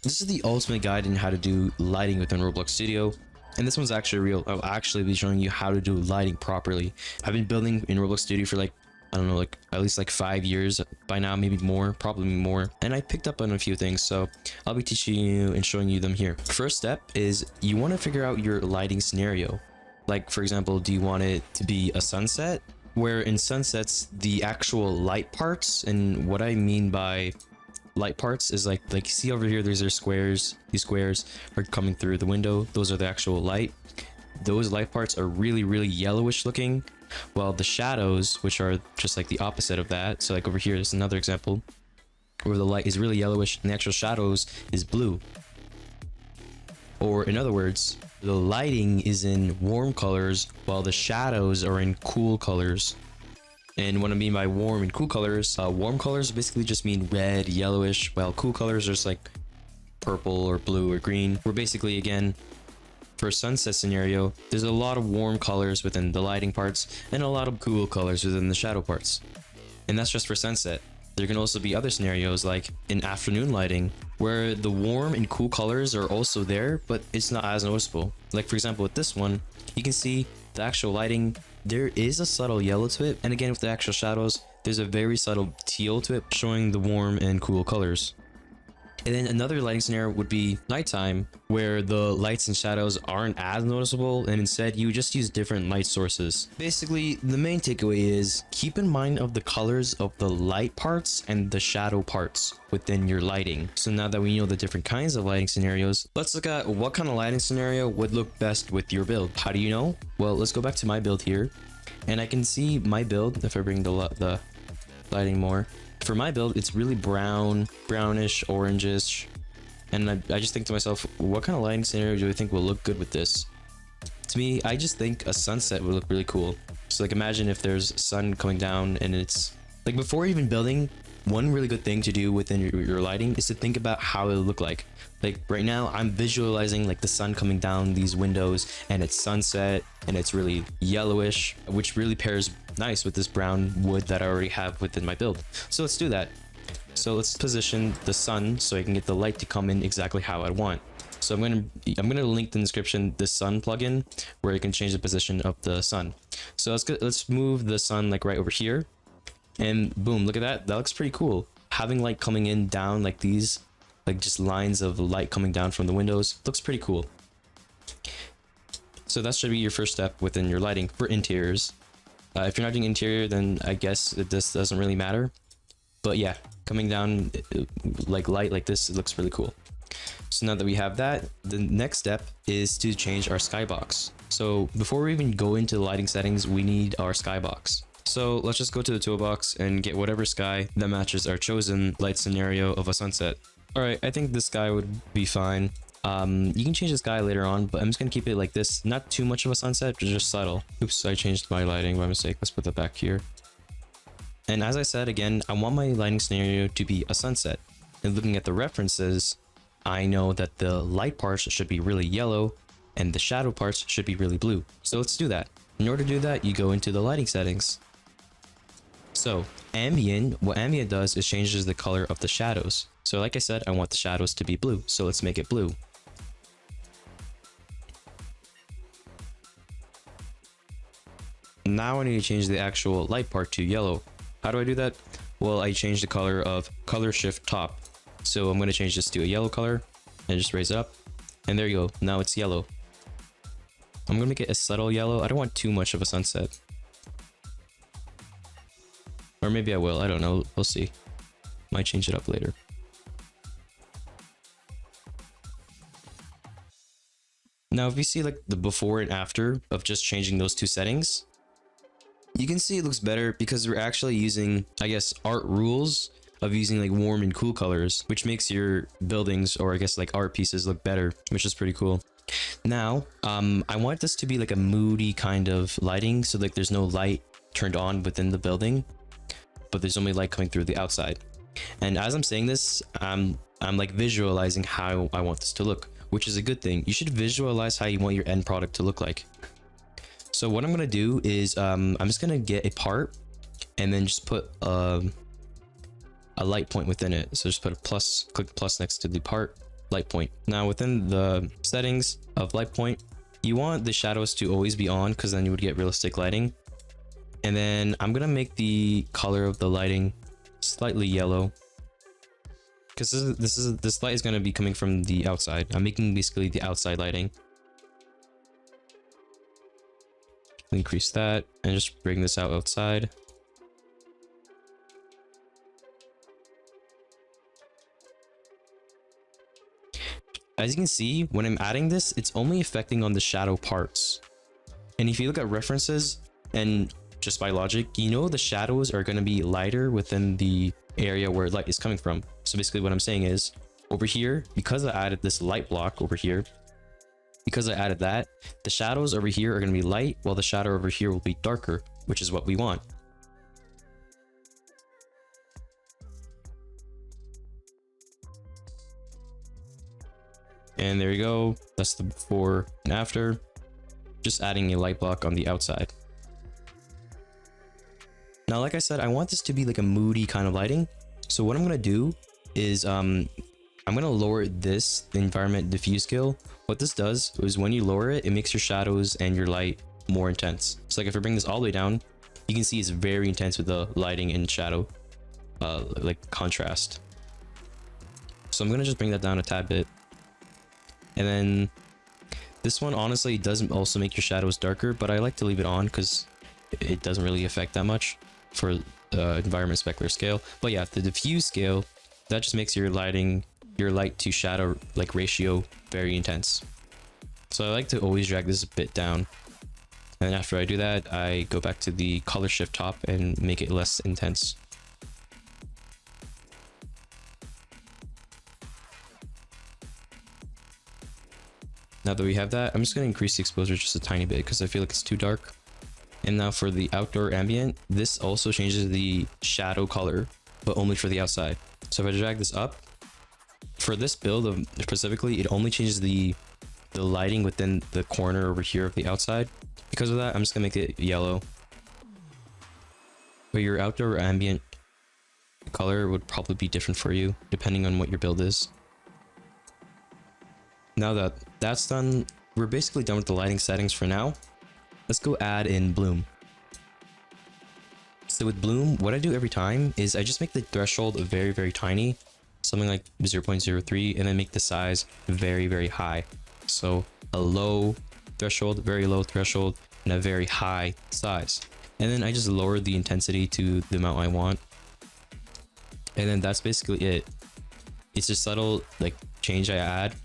This is the ultimate guide in how to do lighting within Roblox Studio. And this one's actually real. I'll actually be showing you how to do lighting properly. I've been building in Roblox Studio for like, I don't know, like at least like 5 years by now, maybe more, probably more. And I picked up on a few things, so I'll be teaching you and showing you them here. First step is you want to figure out your lighting scenario. Like, for example, do you want it to be a sunset? Where in sunsets, the actual light parts, and what I mean by light parts is like see over here, there's squares. These squares are coming through the window. Those are the actual light. Those light parts are really yellowish looking, while the shadows, which are just like the opposite of that, so like over here is another example where the light is really yellowish and the actual shadows is blue. Or in other words, the lighting is in warm colors while the shadows are in cool colors. And what I mean by warm and cool colors, warm colors basically just mean red, yellowish, while cool colors are just like purple or blue or green. We're basically, again, for a sunset scenario, there's a lot of warm colors within the lighting parts and a lot of cool colors within the shadow parts. And that's just for sunset. There can also be other scenarios like in afternoon lighting where the warm and cool colors are also there, but it's not as noticeable. Like for example, with this one, you can see the actual lighting, there is a subtle yellow to it. And again, with the actual shadows, there's a very subtle teal to it, showing the warm and cool colors. And then another lighting scenario would be nighttime, where the lights and shadows aren't as noticeable, and instead you just use different light sources. Basically, the main takeaway is keep in mind of the colors of the light parts and the shadow parts within your lighting. So now that we know the different kinds of lighting scenarios, let's look at what kind of lighting scenario would look best with your build. How do you know? Well, let's go back to my build here, and I can see my build if I bring the lighting more. For my build, it's really brownish, orangish, and I just think to myself, what kind of lighting scenario do I think will look good with this? To me, I just think a sunset would look really cool. So like imagine if there's sun coming down and it's like, before even building, one really good thing to do within your lighting is to think about how it'll look like. Like right now, I'm visualizing like the sun coming down these windows and it's sunset and it's really yellowish, which really pairs nice with this brown wood that I already have within my build. So let's do that. So let's position the sun so I can get the light to come in exactly how I want. So I'm gonna link in the description this sun plugin where you can change the position of the sun. So let's move the sun like right over here, and boom, look at that. That looks pretty cool. Having light coming in down like these, like just lines of light coming down from the windows, looks pretty cool. So that should be your first step within your lighting for interiors. If you're not doing interior, then I guess this doesn't really matter. But yeah, coming down like light like this, it looks really cool. So now that we have that, the next step is to change our skybox. So before we even go into the lighting settings, we need our skybox. So let's just go to the toolbox and get whatever sky that matches our chosen light scenario of a sunset. All right, I think this sky would be fine. You can change the sky later on, but I'm just gonna keep it like this. Not too much of a sunset, but just subtle. Oops, I changed my lighting by mistake. Let's put that back here. And as I said, again, I want my lighting scenario to be a sunset. And looking at the references, I know that the light parts should be really yellow and the shadow parts should be really blue. So let's do that. In order to do that, you go into the lighting settings. So ambient, what ambient does is changes the color of the shadows. So like I said, I want the shadows to be blue. So let's make it blue. Now I need to change the actual light part to yellow. How do I do that? Well, I change the color of color shift top. So I'm going to change this to a yellow color and just raise it up. And there you go. Now it's yellow. I'm going to make it a subtle yellow. I don't want too much of a sunset. Or maybe I will. I don't know. We'll see. Might change it up later. Now, if you see like the before and after of just changing those two settings, you can see it looks better because we're actually using, I guess, art rules of using like warm and cool colors, which makes your buildings, or I guess like art pieces, look better, which is pretty cool. Now, I want this to be like a moody kind of lighting, so like there's no light turned on within the building, but there's only light coming through the outside. And as I'm saying this, I'm like visualizing how I want this to look, which is a good thing. You should visualize how you want your end product to look like. So what I'm gonna do is I'm just gonna get a part and then just put a light point within it. So just put a plus, click plus next to the part, light point. Now within the settings of light point, you want the shadows to always be on because then you would get realistic lighting. And then I'm gonna make the color of the lighting slightly yellow because this light is gonna be coming from the outside. I'm making basically the outside lighting. Increase that and just bring this out outside. As you can see, when I'm adding this, it's only affecting on the shadow parts. And if you look at references and just by logic, you know the shadows are going to be lighter within the area where light is coming from. So basically what I'm saying is, over here, because I added this light block over here, because I added that, the shadows over here are going to be light, while the shadow over here will be darker, which is what we want. And there you go. That's the before and after. Just adding a light block on the outside. Now, like I said, I want this to be like a moody kind of lighting. So what I'm going to do is I'm going to lower this environment diffuse scale. What this does is when you lower it, it makes your shadows and your light more intense. So like if I bring this all the way down, you can see it's very intense with the lighting and shadow like contrast. So I'm going to just bring that down a tad bit. And then this one honestly does also make your shadows darker, but I like to leave it on because it doesn't really affect that much for environment specular scale. But yeah, the diffuse scale, that just makes your lighting, your light to shadow like ratio very intense. So I like to always drag this a bit down. And then after I do that, I go back to the color shift top and make it less intense. Now that we have that, I'm just going to increase the exposure just a tiny bit because I feel like it's too dark. And now for the outdoor ambient, this also changes the shadow color, but only for the outside. So if I drag this up, for this build specifically, it only changes the lighting within the corner over here of the outside. Because of that, I'm just going to make it yellow. But your outdoor ambient color would probably be different for you, depending on what your build is. Now that that's done, we're basically done with the lighting settings for now. Let's go add in bloom. So with bloom, what I do every time is I just make the threshold very, very tiny, something like 0.03, and then make the size very, very high. So a low threshold, very low threshold, and a very high size. And then I just lower the intensity to the amount I want. And then that's basically it. It's a subtle like change I add,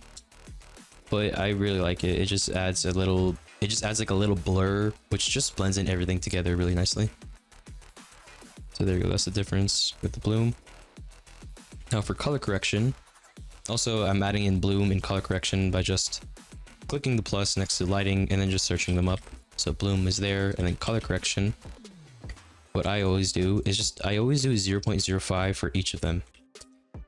but I really like it. It just adds a little, it just adds like a little blur, which just blends in everything together really nicely. So there you go. That's the difference with the bloom. Now for color correction, also I'm adding in bloom and color correction by just clicking the plus next to lighting and then just searching them up. So bloom is there, and then color correction. What I always do is I always do 0.05 for each of them.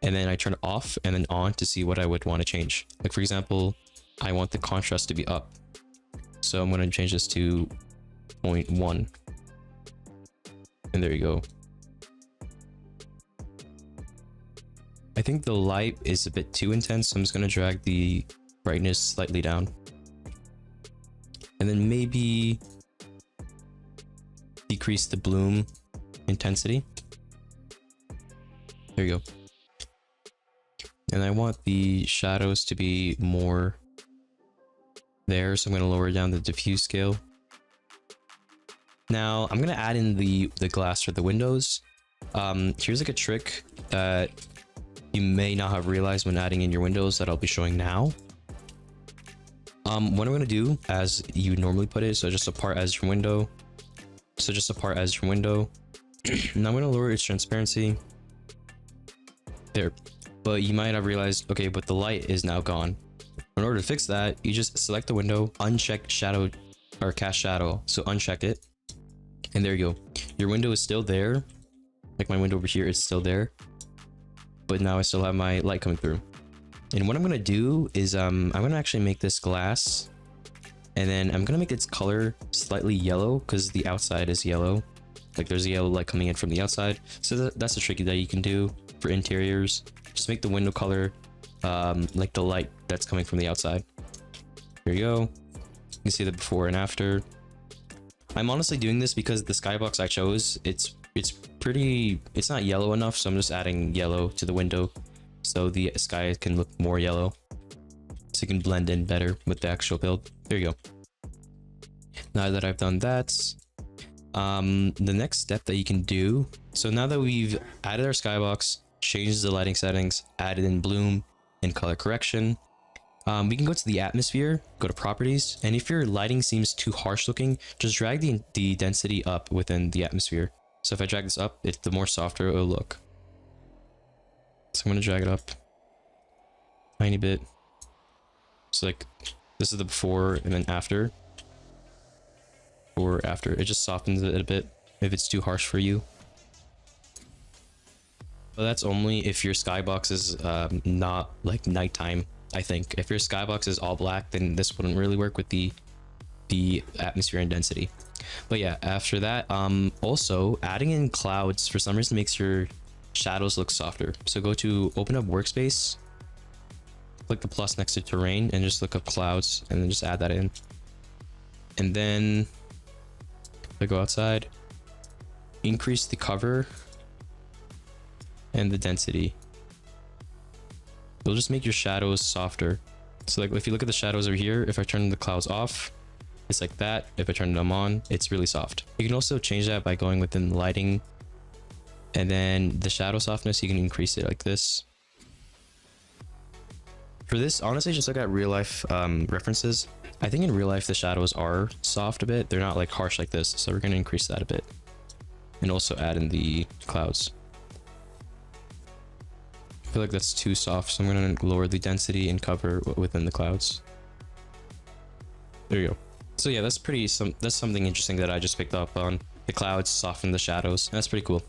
And then I turn it off and then on to see what I would want to change. Like for example, I want the contrast to be up. So I'm going to change this to 0.1. And there you go. I think the light is a bit too intense, so I'm just going to drag the brightness slightly down. And then maybe decrease the bloom intensity. There you go. And I want the shadows to be more there, so I'm going to lower down the diffuse scale. Now I'm going to add in the glass for the windows. Here's like a trick that you may not have realized when adding in your windows that I'll be showing now. What I'm going to do, as you normally put it, so just a part as your window. So just a part as your window. Now I'm going to lower its transparency. There. But you might have realized, okay, but the light is now gone. In order to fix that, you just select the window, uncheck shadow or cast shadow. So uncheck it. And there you go. Your window is still there. Like my window over here is still there. But now I still have my light coming through. And what I'm going to do is I'm going to actually make this glass. And then I'm going to make its color slightly yellow because the outside is yellow. Like there's a yellow light coming in from the outside. So that's a trick that you can do for interiors. Just make the window color like the light that's coming from the outside. Here you go. You can see the before and after. I'm honestly doing this because the skybox I chose, it's not yellow enough, so I'm just adding yellow to the window so the sky can look more yellow, so it can blend in better with the actual build. There you go. Now that I've done that, the next step that you can do, so now that we've added our skybox, changed the lighting settings, added in bloom and color correction, we can go to the atmosphere, go to properties, and if your lighting seems too harsh looking, just drag the density up within the atmosphere. So if I drag this up, the more softer it'll look. So I'm going to drag it up tiny bit. So like this is the before and then after. Or after, it just softens it a bit if it's too harsh for you. But that's only if your skybox is not like nighttime. I think if your skybox is all black, then this wouldn't really work with the atmosphere and density. But yeah, after that, also adding in clouds for some reason makes your shadows look softer. So go to open up workspace, click the plus next to terrain, and just look up clouds, and then just add that in. And then I go outside, increase the cover and the density. It'll just make your shadows softer. So like if you look at the shadows over here, if I turn the clouds off, it's like that. If I turn them on, it's really soft. You can also change that by going within the lighting, and then the shadow softness, you can increase it like this. For this, honestly, just look at real life references. I think in real life, the shadows are soft a bit. They're not like harsh like this. So we're going to increase that a bit, and also add in the clouds. I feel like that's too soft, so I'm going to lower the density and cover within the clouds. There you go. So yeah, that's something interesting that I just picked up on. The clouds soften the shadows. That's pretty cool.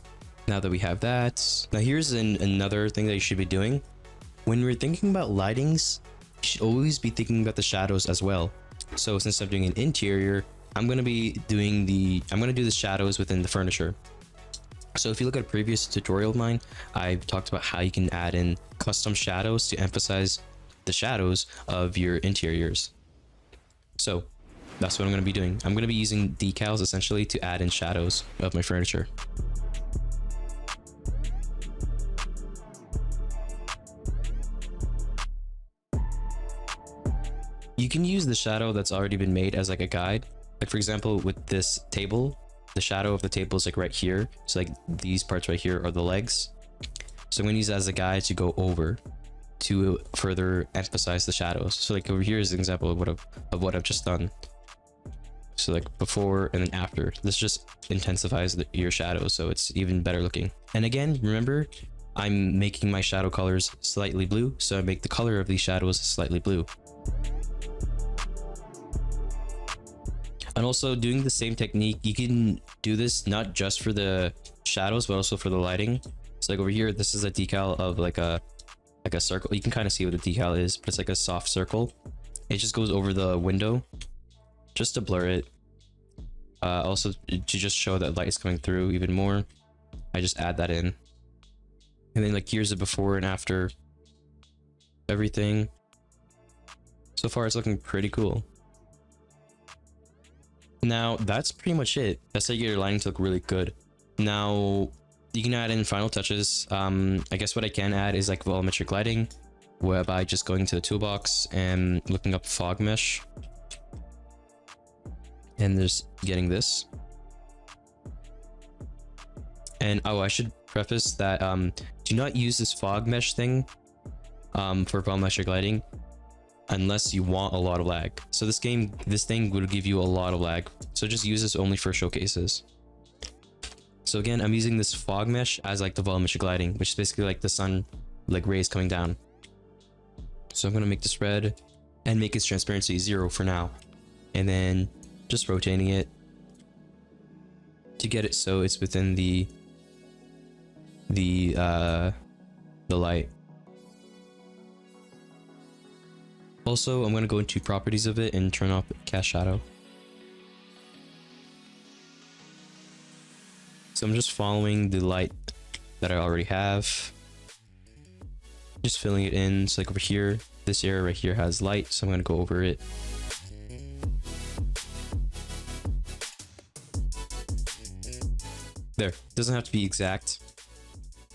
Now that we have that, now here's another thing that you should be doing. When we're thinking about lightings, you should always be thinking about the shadows as well. So since I'm doing an interior, I'm going to do the shadows within the furniture. So if you look at a previous tutorial of mine, I've talked about how you can add in custom shadows to emphasize the shadows of your interiors. So that's what I'm going to be doing. I'm going to be using decals essentially to add in shadows of my furniture. You can use the shadow that's already been made as like a guide. Like for example, with this table, the shadow of the table is like right here. So like these parts right here are the legs. So I'm going to use that as a guide to go over to further emphasize the shadows. So like over here is an example of what I've just done. So like before and then after. This just intensifies your shadows, so it's even better looking. And again, remember, I'm making my shadow colors slightly blue, so I make the color of these shadows slightly blue. And also doing the same technique, you can do this not just for the shadows, but also for the lighting. So like over here, this is a decal of like a circle. You can kind of see what a decal is, but it's like a soft circle. It just goes over the window just to blur it. Also to just show that light is coming through even more, I just add that in. And then like here's the before and after everything. So far it's looking pretty cool. Now that's pretty much it. That's how you get your lighting to look really good. Now you can add in final touches. I guess what I can add is like volumetric lighting, whereby just going to the toolbox and looking up fog mesh, and just getting this. And oh, I should preface that do not use this fog mesh thing for volumetric lighting unless you want a lot of lag. So this thing would give you a lot of lag, so just use this only for showcases. So again, I'm using this fog mesh as like the volumetric lighting, which is basically like the sun like rays coming down. So I'm going to make this red and make its transparency 0 for now, and then just rotating it to get it so it's within the light. Also, I'm going to go into properties of it and turn off cast shadow. So I'm just following the light that I already have. Just filling it in. So like over here, this area right here has light, so I'm going to go over it. There, doesn't have to be exact.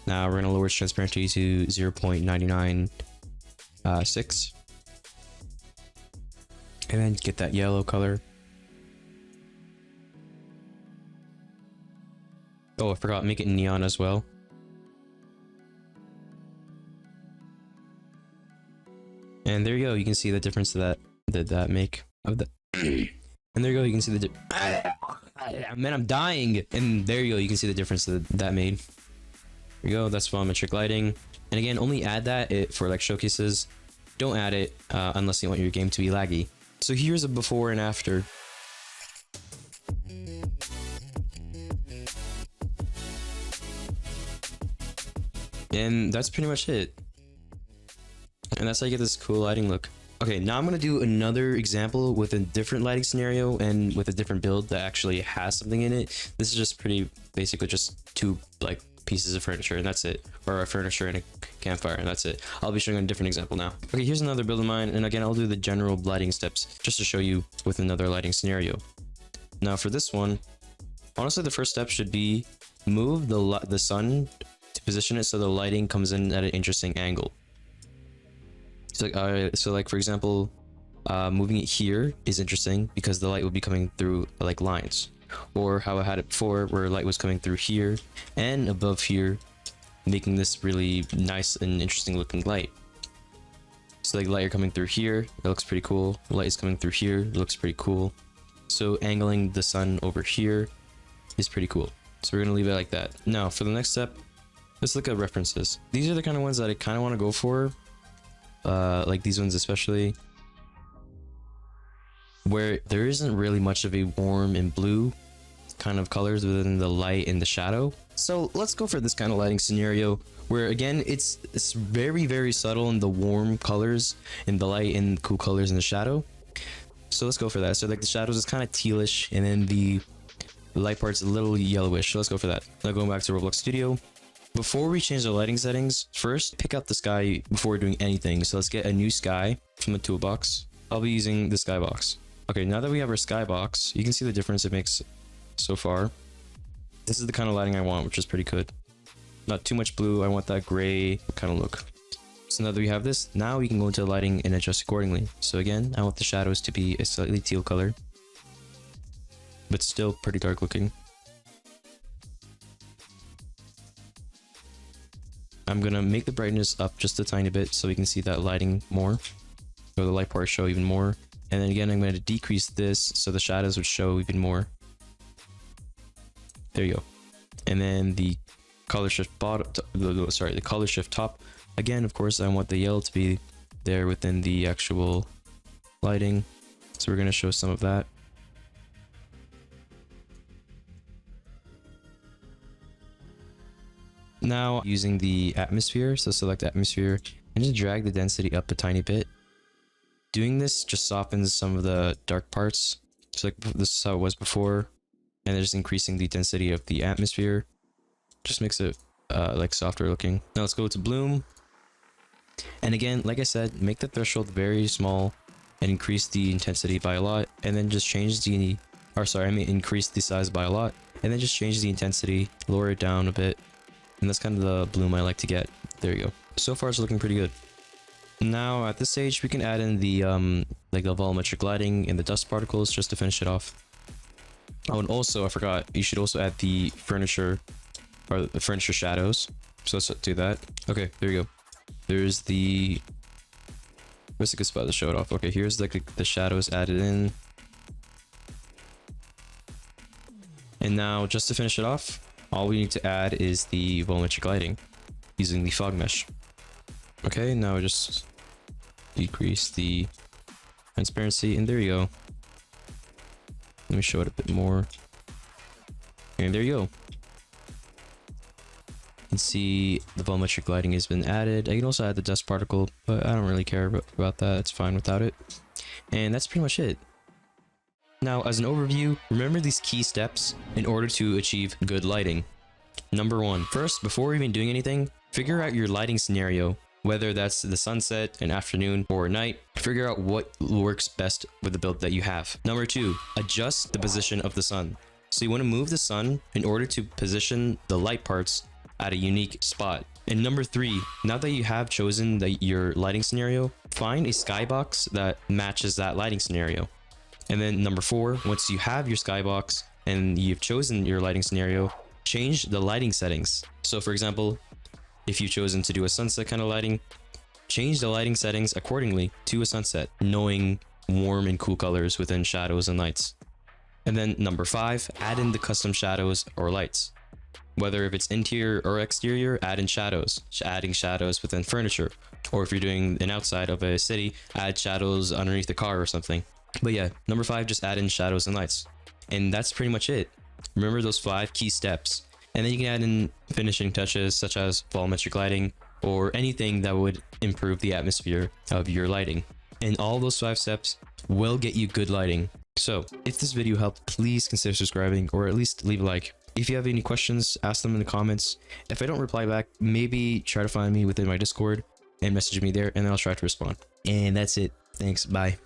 Now we're going to lower its transparency to 0.996. And then get that yellow color. Oh, I forgot, make it neon as well. And there you go, you can see the difference that make of the and there you go, you can see the man, I'm dying. And there you go, you can see the difference that made. There you go, that's volumetric lighting. And again, only add that for like showcases. Don't add it unless you want your game to be laggy. So here's a before and after. And that's pretty much it. And that's how you get this cool lighting look. Okay, now I'm going to do another example with a different lighting scenario and with a different build that actually has something in it. This is just pretty basically just two like pieces of furniture and that's it. Or a furniture and a campfire and that's it. I'll be showing a different example now. Okay, here's another build of mine. And again, I'll do the general lighting steps just to show you with another lighting scenario. Now for this one, honestly, the first step should be move the sun to position it so the lighting comes in at an interesting angle. So like for example, moving it here is interesting because the light will be coming through like lines, or how I had it before where light was coming through here and above here, making this really nice and interesting looking light. So like light are coming through here, it looks pretty cool. The light is coming through here, it looks pretty cool. So angling the sun over here is pretty cool. So we're gonna leave it like that. Now for the next step, let's look at references. These are the kind of ones that I kind of want to go for. Like these ones especially, where there isn't really much of a warm and blue kind of colors within the light and the shadow. So let's go for this kind of lighting scenario where again it's very, very subtle in the warm colors in the light and cool colors in the shadow. So let's go for that. So like the shadows is kind of tealish and then the light part's a little yellowish. So let's go for that. Now going back to Roblox Studio. Before we change the lighting settings, first pick out the sky before doing anything. So let's get a new sky from the toolbox. I'll be using the skybox. Okay, now that we have our skybox, you can see the difference it makes so far. This is the kind of lighting I want, which is pretty good. Not too much blue, I want that gray kind of look. So now that we have this, now we can go into lighting and adjust accordingly. So again, I want the shadows to be a slightly teal color, but still pretty dark looking. I'm gonna make the brightness up just a tiny bit so we can see that lighting more, or the light part show even more. And then again, I'm going to decrease this so the shadows would show even more. There you go. And then the color shift the color shift top. Again, of course, I want the yellow to be there within the actual lighting. So we're going to show some of that. Now using the atmosphere, so select atmosphere and just drag the density up a tiny bit. Doing this just softens some of the dark parts. So like this is how it was before, and then just increasing the density of the atmosphere just makes it like softer looking. Now let's go to bloom, and again, like I said, make the threshold very small and increase the intensity by a lot, and then just change the increase the size by a lot, and then just change the intensity, lower it down a bit. And that's kind of the bloom I like to get. There you go. So far it's looking pretty good. Now at this stage we can add in the like the volumetric lighting and the dust particles just to finish it off. Oh, and also I forgot, you should also add the furniture or the furniture shadows. So let's do that. Okay, there you go. There's the, where's a good spot to show it off? Okay, here's like the shadows added in. And now just to finish it off, all we need to add is the volumetric lighting using the fog mesh. Okay, now just decrease the transparency, and there you go. Let me show it a bit more. And there you go. You can see the volumetric lighting has been added. I can also add the dust particle, but I don't really care about that. It's fine without it. And that's pretty much it. Now, as an overview, remember these key steps in order to achieve good lighting. Number 1, first, before even doing anything, figure out your lighting scenario whether that's the sunset, an afternoon, or a night. Figure out what works best with the build that you have. Number 2, adjust the position of the sun. So you want to move the sun in order to position the light parts at a unique spot. And number 3, now that you have chosen your lighting scenario, find a skybox that matches that lighting scenario. And then number 4, once you have your skybox and you've chosen your lighting scenario, change the lighting settings. So for example, if you've chosen to do a sunset kind of lighting, change the lighting settings accordingly to a sunset, knowing warm and cool colors within shadows and lights. And then number 5, add in the custom shadows or lights. Whether if it's interior or exterior, add in shadows, adding shadows within furniture. Or if you're doing an outside of a city, add shadows underneath the car or something. But yeah, number 5, just add in shadows and lights. And that's pretty much it. Remember those 5 key steps. And then you can add in finishing touches such as volumetric lighting or anything that would improve the atmosphere of your lighting. And all those 5 steps will get you good lighting. So if this video helped, please consider subscribing or at least leave a like. If you have any questions, ask them in the comments. If I don't reply back, maybe try to find me within my Discord and message me there, and then I'll try to respond. And that's it. Thanks. Bye.